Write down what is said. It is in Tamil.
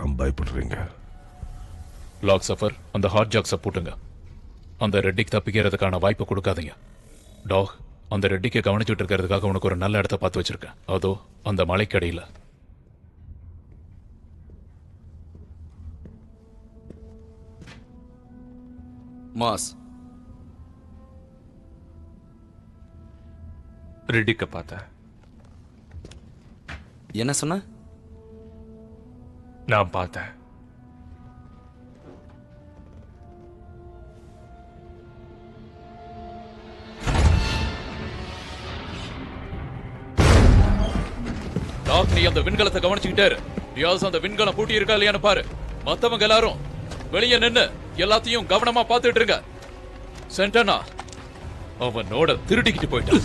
எதுக்காக பயப்படுறீங்க? லாக் சஃபர், அந்த ஹாட் ஜாக்ஸை போட்டுங்க. அந்த ரெட்டிக்கு தப்பிக்கிறதுக்கான வாய்ப்பு கொடுக்காதீங்க. டாக், அந்த ரெட்டிக்கு கவனிச்சுட்டு இருக்கிறதுக்காக உனக்கு ஒரு நல்ல இடத்த பார்த்து வச்சிருக்கேன். அதோ அந்த மலைக்கடியில். மாஸ், ரெட்டிக்க பார்த்தேன். என்ன சொன்ன? நான் பார்த்தேன். டாக், நீ அந்த விண்கலத்தை கவனிச்சுக்கிட்டே இரு. டியாஸ் அந்த விண்கலம் பூட்டி இருக்கா இல்லையான்னு பாரு. மத்தவங்க எல்லாரும் வெளியே நின்னு எல்லாத்தையும் கவனமா பார்த்துட்டு இருங்க. சென்டனா அவனோட திருடிக்கிட்டு போயிட்டான்.